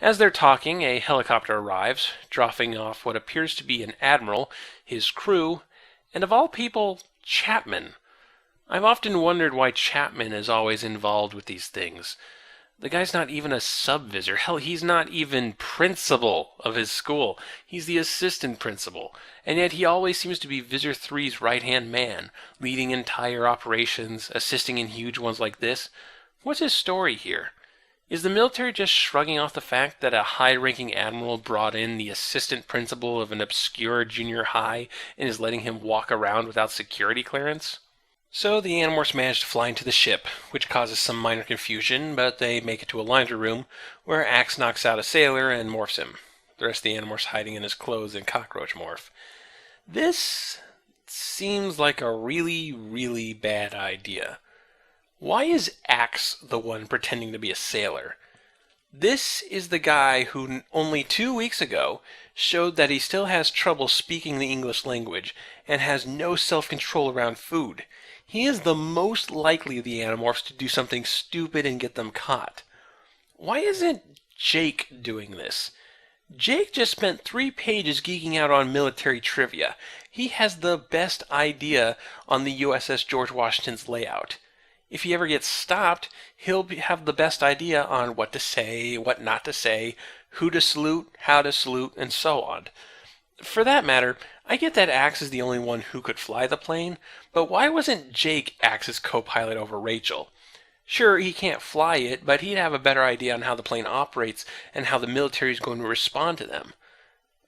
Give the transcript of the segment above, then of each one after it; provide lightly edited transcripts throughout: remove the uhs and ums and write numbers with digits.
As they're talking, a helicopter arrives, dropping off what appears to be an admiral, his crew, and of all people, Chapman. I've often wondered why Chapman is always involved with these things. The guy's not even a sub-visor. Hell, he's not even principal of his school. He's the assistant principal. And yet he always seems to be Visor 3's right-hand man, leading entire operations, assisting in huge ones like this. What's his story here? Is the military just shrugging off the fact that a high-ranking admiral brought in the assistant principal of an obscure junior high and is letting him walk around without security clearance? So the Animorphs manage to fly into the ship, which causes some minor confusion, but they make it to a laundry room, where Axe knocks out a sailor and morphs him. The rest of the Animorphs hiding in his clothes and cockroach morph. This seems like a really, really bad idea. Why is Axe the one pretending to be a sailor? This is the guy who only 2 weeks ago showed that he still has trouble speaking the English language and has no self-control around food. He is the most likely of the Animorphs to do something stupid and get them caught. Why isn't Jake doing this? Jake just spent 3 pages geeking out on military trivia. He has the best idea on the USS George Washington's layout. If he ever gets stopped, he'll have the best idea on what to say, what not to say, who to salute, how to salute, and so on. For that matter, I get that Axe is the only one who could fly the plane, but why wasn't Jake Axe's co-pilot over Rachel? Sure, he can't fly it, but he'd have a better idea on how the plane operates and how the military is going to respond to them.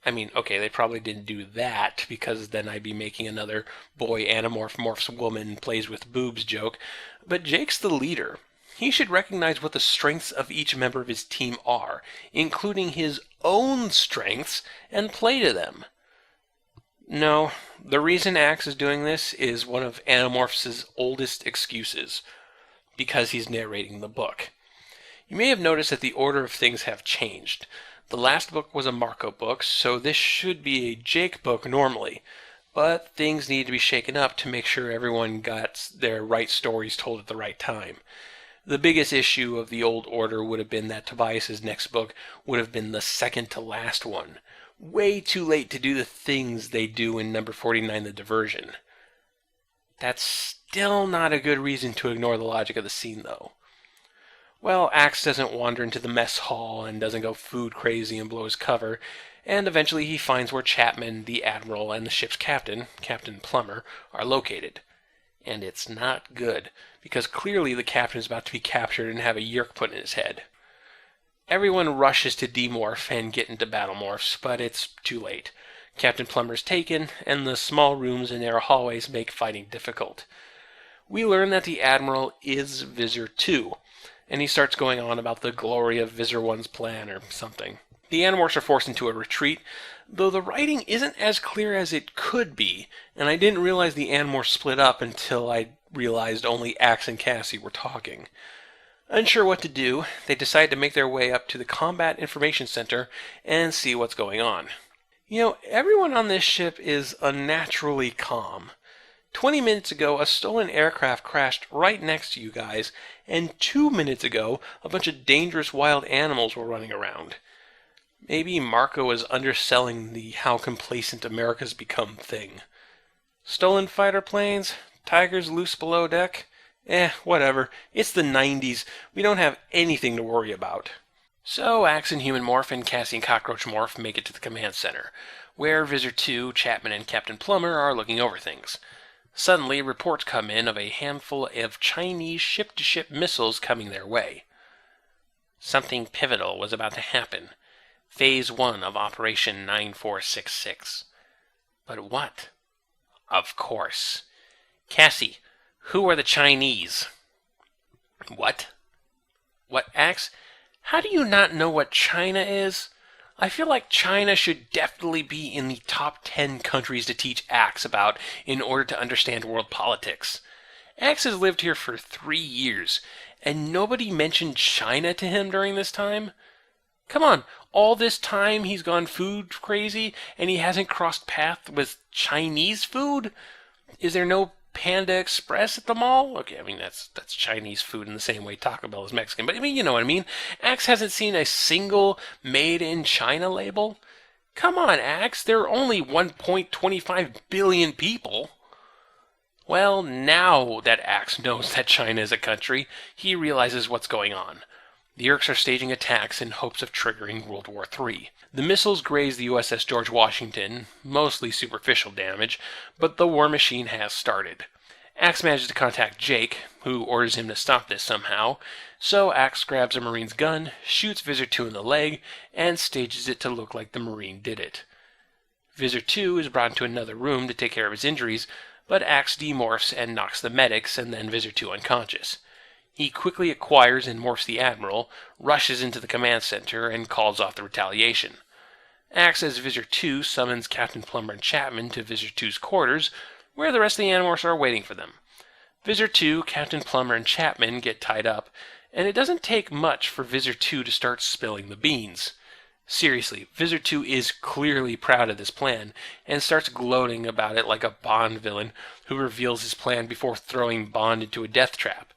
I mean, okay, they probably didn't do that, because then I'd be making another boy Animorph morphs woman plays with boobs joke, but Jake's the leader. He should recognize what the strengths of each member of his team are, including his own strengths, and play to them. No, the reason Axe is doing this is one of Animorphs' oldest excuses, because he's narrating the book. You may have noticed that the order of things have changed. The last book was a Marco book, so this should be a Jake book normally, but things need to be shaken up to make sure everyone got their right stories told at the right time. The biggest issue of the old order would have been that Tobias's next book would have been the second to last one. Way too late to do the things they do in number 49, The Diversion. That's still not a good reason to ignore the logic of the scene, though. Well, Axe doesn't wander into the mess hall and doesn't go food crazy and blow his cover, and eventually he finds where Chapman, the Admiral, and the ship's captain, Captain Plummer, are located. And it's not good, because clearly the captain is about to be captured and have a yerk put in his head. Everyone rushes to demorph and get into battle morphs, but it's too late. Captain Plummer is taken, and the small rooms and narrow hallways make fighting difficult. We learn that the Admiral is Visor 2, and he starts going on about the glory of Visor 1's plan or something. The Animorphs are forced into a retreat, though the writing isn't as clear as it could be, and I didn't realize the Animorphs split up until I realized only Axe and Cassie were talking. Unsure what to do, they decide to make their way up to the Combat Information Center and see what's going on. You know, everyone on this ship is unnaturally calm. 20 minutes ago, a stolen aircraft crashed right next to you guys, and 2 minutes ago, a bunch of dangerous wild animals were running around. Maybe Marco is underselling the how complacent America's become thing. Stolen fighter planes? Tigers loose below deck? Whatever. It's the 90s. We don't have anything to worry about. So Axe and Human Morph and Cassie and Cockroach Morph make it to the command center, where Visor 2, Chapman, and Captain Plummer are looking over things. Suddenly, reports come in of a handful of Chinese ship-to-ship missiles coming their way. Something pivotal was about to happen. Phase 1 of Operation 9466. But what? Of course. Cassie, who are the Chinese? What? What, Axe? How do you not know what China is? I feel like China should definitely be in the top 10 countries to teach Axe about in order to understand world politics. Axe has lived here for 3 years, and nobody mentioned China to him during this time? Come on, all this time he's gone food crazy, and he hasn't crossed paths with Chinese food? Is there no Panda Express at the mall? Okay, I mean, that's Chinese food in the same way Taco Bell is Mexican, but I mean, you know what I mean. Axe hasn't seen a single made in China label. Come on, Axe, there are only 1.25 billion people. Well, now that Axe knows that China is a country, he realizes what's going on. The Yeerks are staging attacks in hopes of triggering World War III. The missiles graze the USS George Washington, mostly superficial damage, but the war machine has started. Axe manages to contact Jake, who orders him to stop this somehow, so Axe grabs a Marine's gun, shoots Visor 2 in the leg, and stages it to look like the Marine did it. Visor 2 is brought into another room to take care of his injuries, but Axe demorphs and knocks the medics and then Visor 2 unconscious. He quickly acquires and morphs the Admiral, rushes into the command center, and calls off the retaliation. Axe as Visor 2 summons Captain Plummer and Chapman to Visor 2's quarters, where the rest of the Animorphs are waiting for them. Visor 2, Captain Plummer, and Chapman get tied up, and it doesn't take much for Visor 2 to start spilling the beans. Seriously, Visor 2 is clearly proud of this plan, and starts gloating about it like a Bond villain who reveals his plan before throwing Bond into a death trap.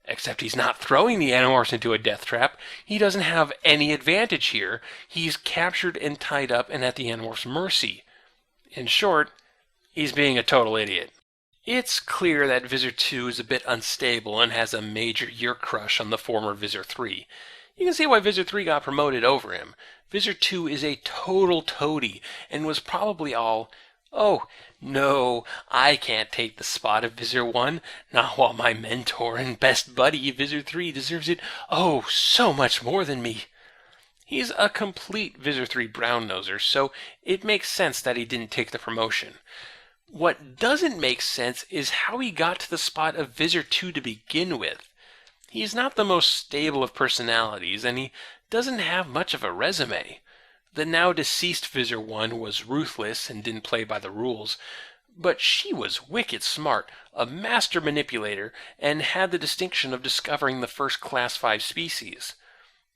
Except he's not throwing the Animorphs into a death trap. He doesn't have any advantage here. He's captured and tied up and at the Animorphs' mercy. In short, he's being a total idiot. It's clear that Visor 2 is a bit unstable and has a major Yeerk crush on the former Visor 3. You can see why Visor 3 got promoted over him. Visor 2 is a total toady and was probably all, "Oh, no, I can't take the spot of Visor 1, not while my mentor and best buddy Visor 3 deserves it, oh, so much more than me." He's a complete Visor 3 brown-noser, so it makes sense that he didn't take the promotion. What doesn't make sense is how he got to the spot of Visor 2 to begin with. He's not the most stable of personalities, and he doesn't have much of a resume. The now deceased Visor 1 was ruthless and didn't play by the rules, but she was wicked smart, a master manipulator, and had the distinction of discovering the first Class 5 species.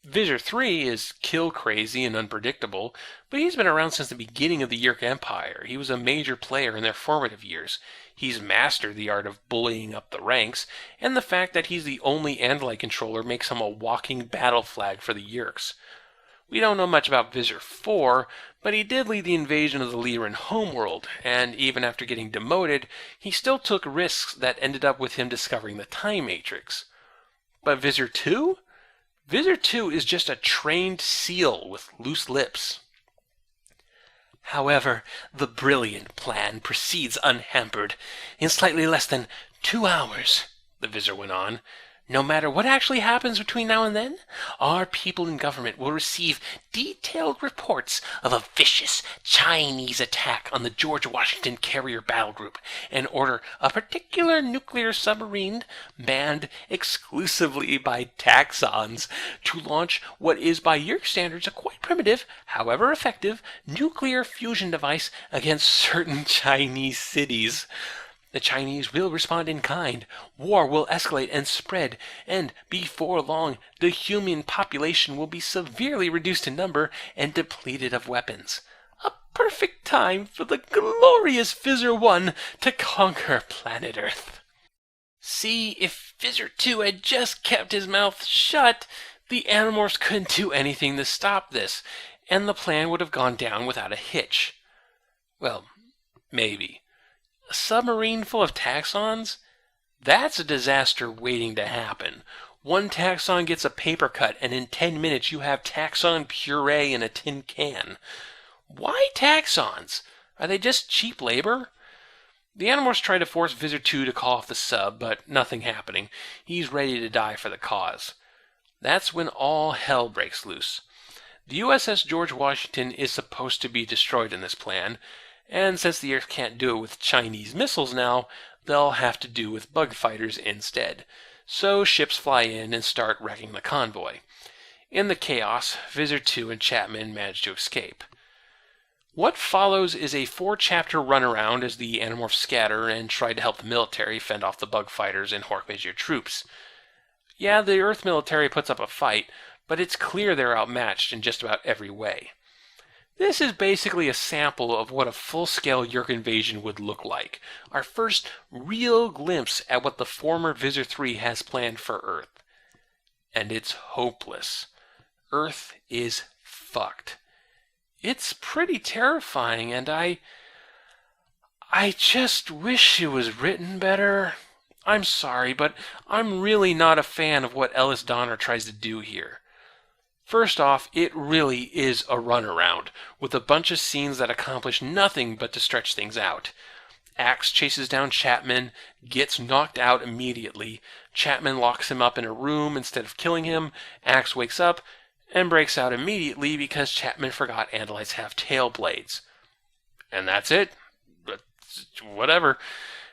Visor 3 is kill-crazy and unpredictable, but he's been around since the beginning of the Yeerk Empire. He was a major player in their formative years. He's mastered the art of bullying up the ranks, and the fact that he's the only Andalite controller makes him a walking battle flag for the Yeerks. We don't know much about Visor 4, but he did lead the invasion of the Lyran homeworld, and even after getting demoted, he still took risks that ended up with him discovering the Time Matrix. But Visor 2? Visor 2 is just a trained seal with loose lips. However, the brilliant plan proceeds unhampered. In slightly less than 2 hours, the Visor went on, no matter what actually happens between now and then, our people in government will receive detailed reports of a vicious Chinese attack on the George Washington Carrier Battle Group and order a particular nuclear submarine manned exclusively by taxons to launch what is by Yeerk standards a quite primitive, however effective, nuclear fusion device against certain Chinese cities. The Chinese will respond in kind, war will escalate and spread, and before long the human population will be severely reduced in number and depleted of weapons. A perfect time for the glorious Visor 1 to conquer planet Earth. See, if Visor 2 had just kept his mouth shut, the Animorphs couldn't do anything to stop this, and the plan would have gone down without a hitch. Well, maybe. A submarine full of taxons? That's a disaster waiting to happen. One taxon gets a paper cut, and in 10 minutes you have taxon puree in a tin can. Why taxons? Are they just cheap labor? The Animorphs try to force Visor 2 to call off the sub, but nothing happening. He's ready to die for the cause. That's when all hell breaks loose. The USS George Washington is supposed to be destroyed in this plan, and since the Earth can't do it with Chinese missiles now, they'll have to do with bug fighters instead. So ships fly in and start wrecking the convoy. In the chaos, Visor 2 and Chapman manage to escape. What follows is a 4-chapter runaround as the Animorphs scatter and try to help the military fend off the bug fighters and Hork-Bajir troops. Yeah, the Earth military puts up a fight, but it's clear they're outmatched in just about every way. This is basically a sample of what a full-scale Yeerk invasion would look like. Our first real glimpse at what the former Visor 3 has planned for Earth. And it's hopeless. Earth is fucked. It's pretty terrifying, and I just wish it was written better. I'm sorry, but I'm really not a fan of what Ellis Donner tries to do here. First off, it really is a runaround, with a bunch of scenes that accomplish nothing but to stretch things out. Axe chases down Chapman, gets knocked out immediately. Chapman locks him up in a room instead of killing him. Axe wakes up and breaks out immediately because Chapman forgot Andalites have tail blades. And that's it. But whatever.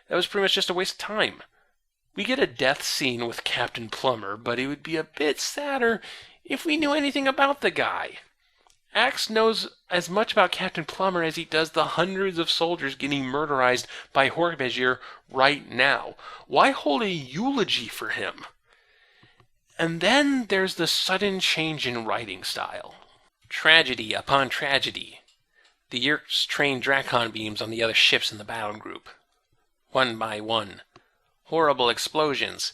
That was pretty much just a waste of time. We get a death scene with Captain Plummer, but it would be a bit sadder if we knew anything about the guy. Axe knows as much about Captain Plummer as he does the hundreds of soldiers getting murderized by Hork-Bajir right now. Why hold a eulogy for him? And then there's the sudden change in writing style. Tragedy upon tragedy. The Yeerks train Dracon beams on the other ships in the battle group. One by one. Horrible explosions.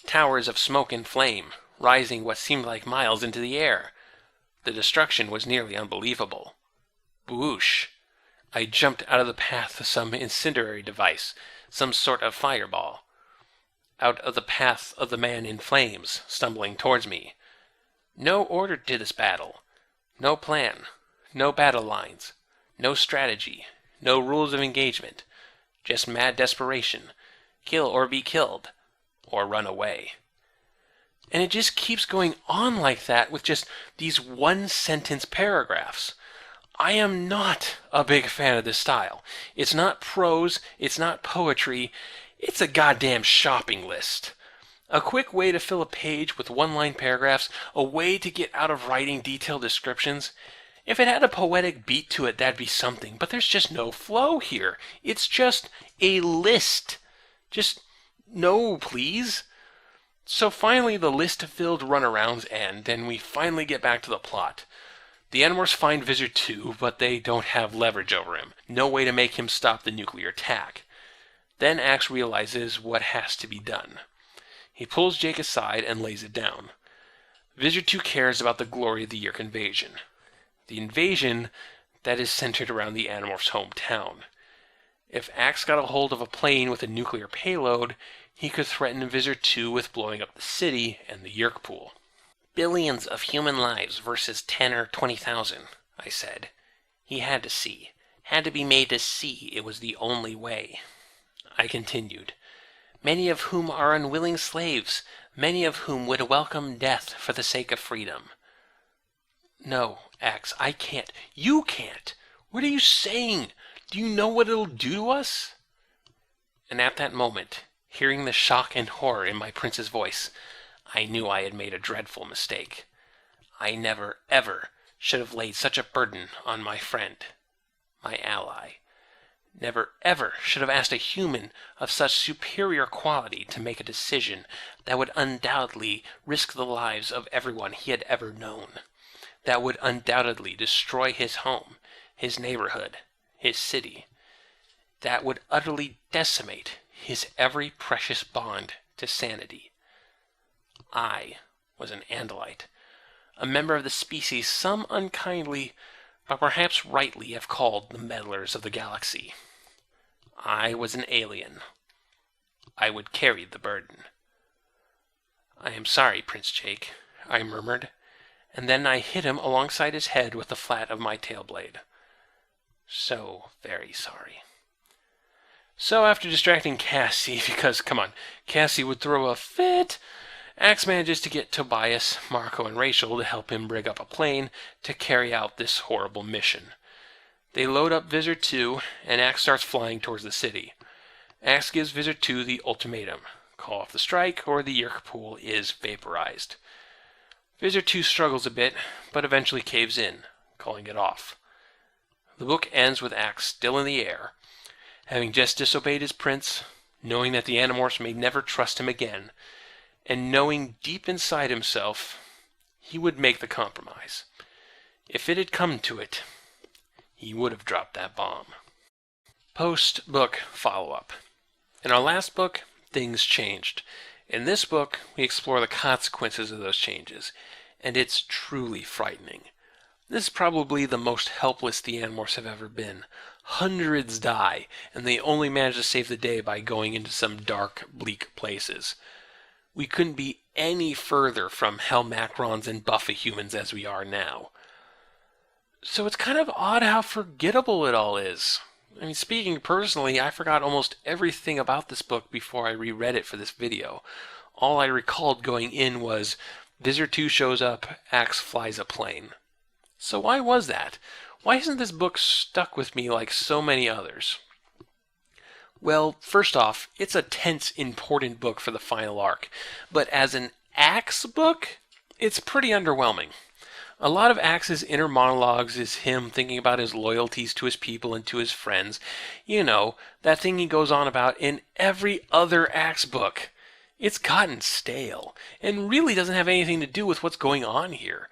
Towers of smoke and flame, rising what seemed like miles into the air. The destruction was nearly unbelievable. Whoosh! I jumped out of the path of some incendiary device, some sort of fireball. Out of the path of the man in flames, stumbling towards me. No order to this battle. No plan. No battle lines. No strategy. No rules of engagement. Just mad desperation. Kill or be killed. Or run away. And it just keeps going on like that with just these one-sentence paragraphs. I am not a big fan of this style. It's not prose, it's not poetry, it's a goddamn shopping list. A quick way to fill a page with one-line paragraphs, a way to get out of writing detailed descriptions. If it had a poetic beat to it, that'd be something, but there's just no flow here. It's just a list. Just, no, please. So finally the list-filled runarounds end, and we finally get back to the plot. The Animorphs find Visor 2, but they don't have leverage over him. No way to make him stop the nuclear attack. Then Axe realizes what has to be done. He pulls Jake aside and lays it down. Visor 2 cares about the glory of the Yeerk invasion. The invasion that is centered around the Animorphs' hometown. If Axe got a hold of a plane with a nuclear payload, he could threaten Visor 2 with blowing up the city and the Yeerk pool. Billions of human lives versus 10 or 20,000, I said. He had to see. Had to be made to see it was the only way. I continued. Many of whom are unwilling slaves, many of whom would welcome death for the sake of freedom. No, Axe, I can't. You can't. What are you saying? Do you know what it'll do to us? And at that moment, hearing the shock and horror in my prince's voice, I knew I had made a dreadful mistake. I never, ever should have laid such a burden on my friend, my ally. Never, ever should have asked a human of such superior quality to make a decision that would undoubtedly risk the lives of everyone he had ever known. That would undoubtedly destroy his home, his neighborhood, his city. That would utterly decimate his every precious bond to sanity. I was an Andalite, a member of the species some unkindly, but perhaps rightly, have called the meddlers of the galaxy. I was an alien. I would carry the burden. I am sorry, Prince Jake, I murmured, and then I hit him alongside his head with the flat of my tail blade. So very sorry. So after distracting Cassie, because, come on, Cassie would throw a fit, Axe manages to get Tobias, Marco, and Rachel to help him rig up a plane to carry out this horrible mission. They load up Visor 2, and Axe starts flying towards the city. Axe gives Visor 2 the ultimatum. Call off the strike, or the Yeerk pool is vaporized. Visor 2 struggles a bit, but eventually caves in, calling it off. The book ends with Axe still in the air, having just disobeyed his prince, knowing that the Animorphs may never trust him again, and knowing deep inside himself he would make the compromise. If it had come to it, he would have dropped that bomb. Post-book follow-up. In our last book, things changed. In this book, we explore the consequences of those changes, and it's truly frightening. This is probably the most helpless the Animorphs have ever been. Hundreds die, and they only manage to save the day by going into some dark, bleak places. We couldn't be any further from Hellmacrons and Buffahumans as we are now. So it's kind of odd how forgettable it all is. I mean, speaking personally, I forgot almost everything about this book before I reread it for this video. All I recalled going in was, Visser 2 shows up, Axe flies a plane. So why was that? Why hasn't this book stuck with me like so many others? Well, first off, it's a tense, important book for the final arc. But as an Axe book, it's pretty underwhelming. A lot of Axe's inner monologues is him thinking about his loyalties to his people and to his friends. You know, that thing he goes on about in every other Axe book. It's gotten stale, and really doesn't have anything to do with what's going on here.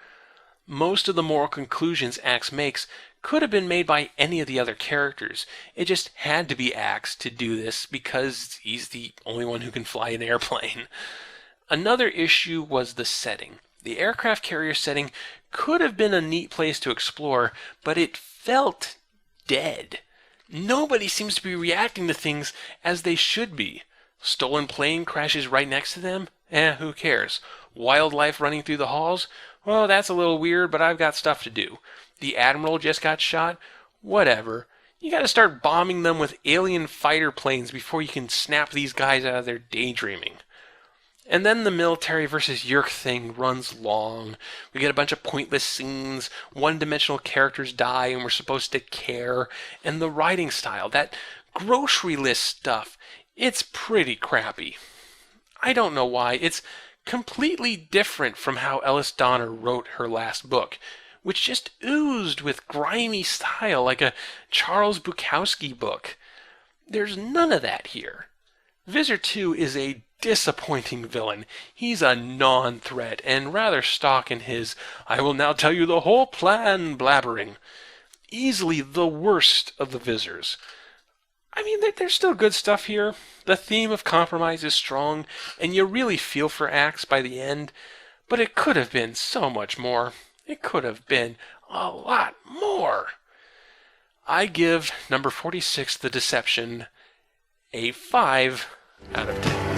Most of the moral conclusions Axe makes could have been made by any of the other characters. It just had to be Axe to do this because he's the only one who can fly an airplane. Another issue was the setting. The aircraft carrier setting could have been a neat place to explore, but it felt dead. Nobody seems to be reacting to things as they should be. Stolen plane crashes right next to them? Who cares? Wildlife running through the halls? Well, that's a little weird, but I've got stuff to do. The Admiral just got shot? Whatever. You gotta start bombing them with alien fighter planes before you can snap these guys out of their daydreaming. And then the military versus Yeerk thing runs long. We get a bunch of pointless scenes, one-dimensional characters die and we're supposed to care, and the writing style, that grocery list stuff, it's pretty crappy. I don't know why. It's completely different from how Ellis Donner wrote her last book, which just oozed with grimy style like a Charles Bukowski book. There's none of that here. Visser 2 is a disappointing villain. He's a non-threat and rather stock in his "I will now tell you the whole plan" blabbering. Easily the worst of the Vissers. I mean, there's still good stuff here. The theme of compromise is strong, and you really feel for Axe by the end, but it could have been so much more. It could have been a lot more. I give number 46, The Deception, a 5 out of 10.